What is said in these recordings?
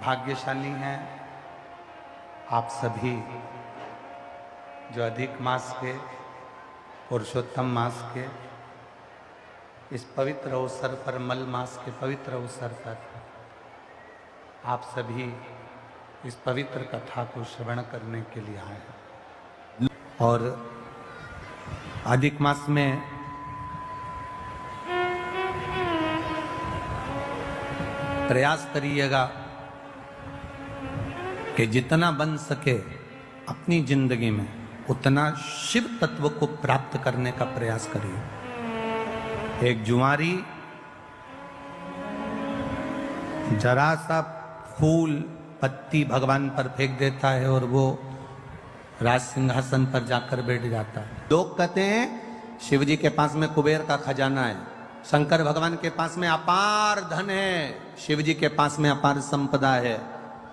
भाग्यशाली हैं आप सभी जो अधिक मास के पुरुषोत्तम मास के इस पवित्र अवसर पर, मल मास के पवित्र अवसर पर आप सभी इस पवित्र कथा को श्रवण करने के लिए आए हैं। और अधिक मास में प्रयास करिएगा कि जितना बन सके अपनी जिंदगी में उतना शिव तत्व को प्राप्त करने का प्रयास करिए। एक जुआरी जरा सा फूल पत्ती भगवान पर फेंक देता है और वो राज सिंहासन पर जाकर बैठ जाता है। लोग कहते हैं शिव जी के पास में कुबेर का खजाना है, शंकर भगवान के पास में अपार धन है, शिव जी के पास में अपार संपदा है,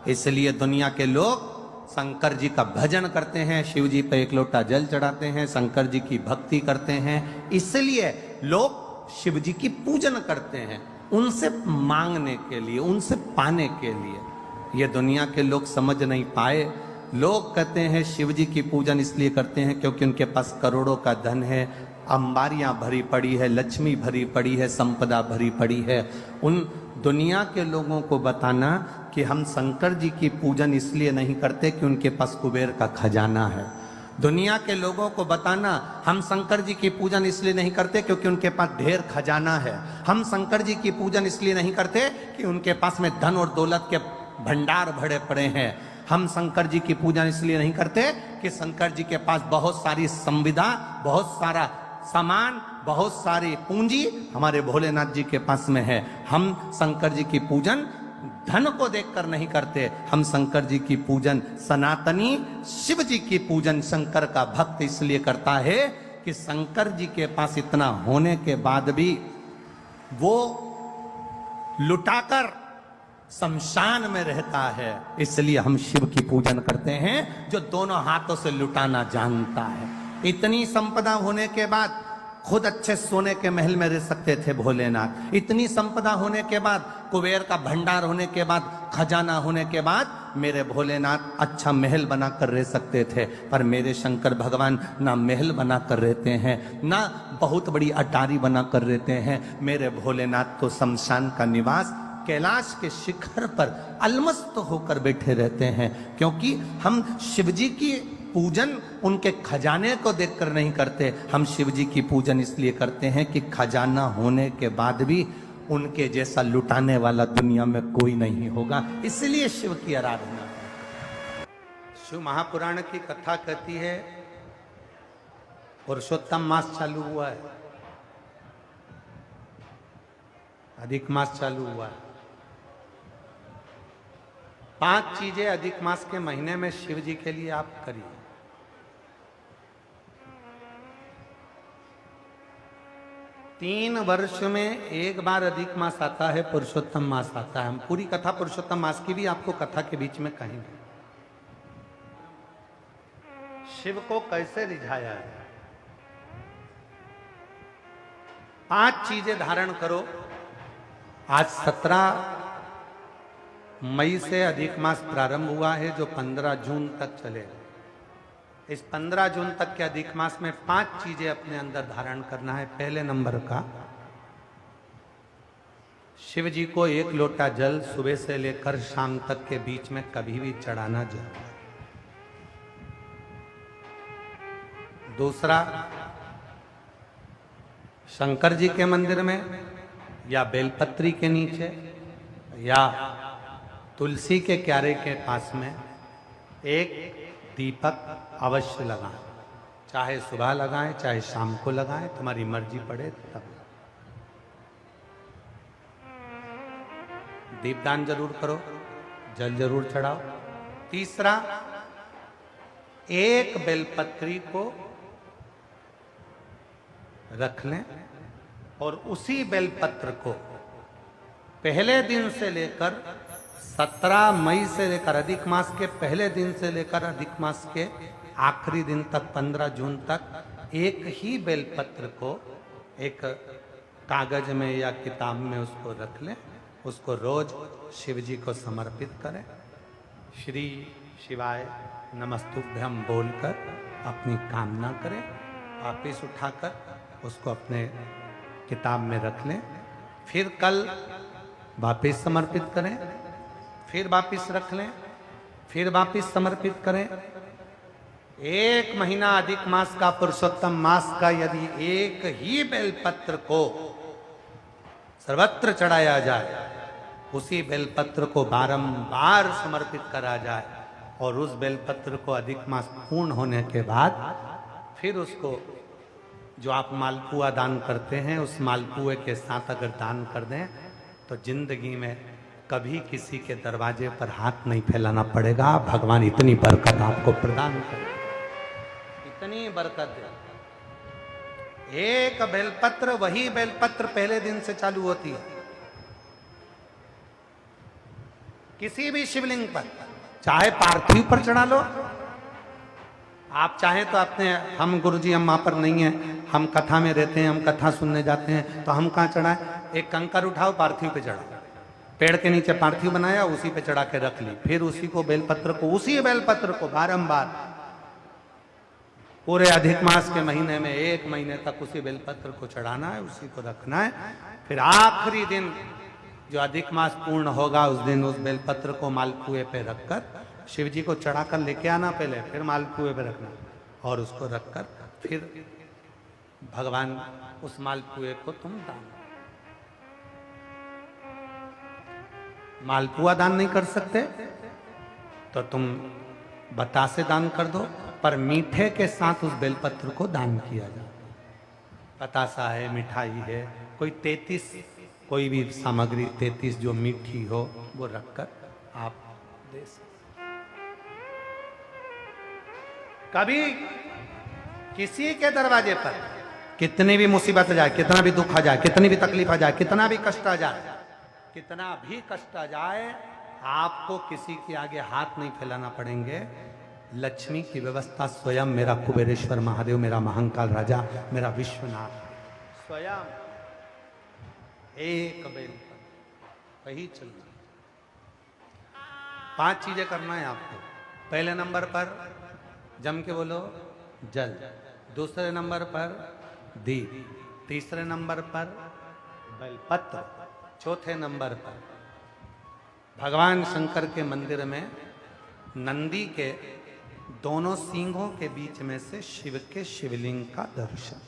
इसलिए दुनिया के लोग शंकर जी का भजन करते हैं, शिव जी पे एक लोटा जल चढ़ाते हैं, शंकर जी की भक्ति करते हैं, इसलिए लोग शिव जी की पूजन करते हैं उनसे मांगने के लिए, उनसे पाने के लिए। ये दुनिया के लोग समझ नहीं पाए। लोग कहते हैं शिव जी की पूजन इसलिए करते हैं क्योंकि उनके पास करोड़ों का धन है, अंबारियां भरी पड़ी है, लक्ष्मी भरी पड़ी है, संपदा भरी पड़ी है। उन दुनिया के लोगों को बताना कि हम शंकर जी की पूजन इसलिए नहीं करते कि उनके पास कुबेर का खजाना है। दुनिया के लोगों को बताना हम शंकर जी की पूजन इसलिए नहीं करते क्योंकि उनके पास ढेर खजाना है। हम शंकर जी की पूजन इसलिए नहीं करते कि उनके पास में धन और दौलत के भंडार भरे पड़े हैं। हम शंकर जी की पूजन इसलिए नहीं करते कि शंकर जी के पास बहुत सारी संविदा, बहुत सारा सामान, बहुत सारी पूंजी हमारे भोलेनाथ जी के पास में है। हम शंकर जी की पूजन धन को देखकर नहीं करते, हम शंकर जी की पूजन, सनातनी शिव जी की पूजन शंकर का भक्त इसलिए करता है कि शंकर जी के पास इतना होने के बाद भी वो लुटाकर शमशान में रहता है, इसलिए हम शिव की पूजन करते हैं जो दोनों हाथों से लुटाना जानता है। इतनी संपदा होने के बाद खुद अच्छे सोने के महल में रह सकते थे भोलेनाथ, इतनी संपदा होने के बाद, कुबेर का भंडार होने के बाद, खजाना होने के बाद मेरे भोलेनाथ अच्छा महल बनाकर रह सकते थे, पर मेरे शंकर भगवान ना महल बनाकर रहते हैं, ना बहुत बड़ी अटारी बनाकर रहते हैं। मेरे भोलेनाथ तो शमशान का निवास कैलाश के शिखर पर अलमस्त होकर बैठे रहते हैं, क्योंकि हम शिवजी की पूजन उनके खजाने को देखकर नहीं करते, हम शिव जी की पूजन इसलिए करते हैं कि खजाना होने के बाद भी उनके जैसा लुटाने वाला दुनिया में कोई नहीं होगा, इसलिए शिव की आराधना। शिव महापुराण की कथा कहती है पुरुषोत्तम मास चालू हुआ है, अधिक मास चालू हुआ है। 5 चीजें अधिक मास के महीने में शिव जी के लिए आप करिए। 3 वर्ष में एक बार अधिक मास आता है, पुरुषोत्तम मास आता है। हम पूरी कथा पुरुषोत्तम मास की भी आपको कथा के बीच में कहेंगे। शिव को कैसे रिझाया है? 5 चीजें धारण करो। आज 17 मई से अधिक मास प्रारंभ हुआ है जो 15 जून तक चलेगा। इस 15 जून तक के अधिक मास में 5 चीजें अपने अंदर धारण करना है। पहले नंबर का, शिव जी को 1 लोटा जल सुबह से लेकर शाम तक के बीच में कभी भी चढ़ाना जरूर। दूसरा, शंकर जी के मंदिर में या बेलपत्री के नीचे या तुलसी के क्यारे के पास में एक दीपक अवश्य लगाएं, चाहे सुबह लगाएं चाहे शाम को लगाएं, तुम्हारी मर्जी पड़े तब। दीपदान जरूर करो, जल जरूर चढ़ाओ। तीसरा, एक बेलपत्री को रख लें और उसी बेलपत्र को पहले दिन से लेकर 17 मई से लेकर अधिक मास के पहले दिन से लेकर अधिक मास के आखिरी दिन तक 15 जून तक एक ही बेलपत्र को एक कागज में या किताब में उसको रख लें उसको रोज शिव जी को समर्पित करें। श्री शिवाय नमस्तुभ्यम बोलकर अपनी कामना करें, वापिस उठाकर उसको अपने किताब में रख लें। फिर कल वापिस समर्पित करें, फिर वापिस रख लें, फिर वापिस समर्पित करें। 1 महीना अधिक मास का, पुरुषोत्तम मास का यदि एक ही बेलपत्र को सर्वत्र चढ़ाया जाए, उसी बेलपत्र को बारंबार समर्पित करा जाए और उस बेलपत्र को अधिक मास पूर्ण होने के बाद फिर उसको जो आप मालपुआ दान करते हैं, उस मालपुए के साथ अगर दान कर दें तो जिंदगी में कभी किसी के दरवाजे पर हाथ नहीं फैलाना पड़ेगा। भगवान इतनी बरकत आपको प्रदान करे, इतनी बरकत दे। एक बेलपत्र, वही बेलपत्र पहले दिन से चालू होती है। किसी भी शिवलिंग पर, चाहे पार्थिव पर चढ़ा लो, आप चाहें तो अपने, हम गुरुजी हम वहां पर नहीं है, हम कथा में रहते हैं, हम कथा सुनने जाते हैं, तो हम कहाँ चढ़ाएं? एक कंकर उठाओ, पार्थिव पे चढ़ाओ, पेड़ के नीचे पार्थिव बनाया, उसी पे चढ़ा के रख ली, फिर उसी को बेलपत्र को, उसी बेलपत्र को बारंबार पूरे अधिक मास के महीने में 1 महीने तक उसी बेलपत्र को चढ़ाना है, उसी को रखना है। फिर आखिरी दिन जो अधिक मास पूर्ण होगा, उस दिन उस बेलपत्र को मालपुए पे रखकर शिव जी को चढ़ाकर लेके आना पहले, फिर मालपुए पे रखना और उसको रखकर फिर भगवान उस मालपुए को तुम दान। मालपुआ दान नहीं कर सकते तो तुम बतासे दान कर दो, पर मीठे के साथ उस बेलपत्र को दान किया जाए। बतासा है, मिठाई है, कोई 33 कोई भी सामग्री 33 जो मीठी हो वो रखकर आप दे सकते। कभी किसी के दरवाजे पर कितनी भी मुसीबत आ जाए, कितना भी दुख आ जाए, कितनी भी तकलीफ आ जाए, कितना भी कष्ट आ जाए, कितना भी कष्ट आ जाए, आपको किसी के आगे हाथ नहीं फैलाना पड़ेंगे। लक्ष्मी की व्यवस्था स्वयं मेरा कुबेरेश्वर महादेव, मेरा महाकाल राजा, मेरा विश्वनाथ स्वयं एक बेल वही चलती। 5 चीजें करना है आपको। पहले नंबर पर जम के बोलो जल, दूसरे नंबर पर दीप, तीसरे नंबर पर बेलपत्र, चौथे नंबर पर भगवान शंकर के मंदिर में नंदी के दोनों सींगों के बीच में से शिव के शिवलिंग का दर्शन।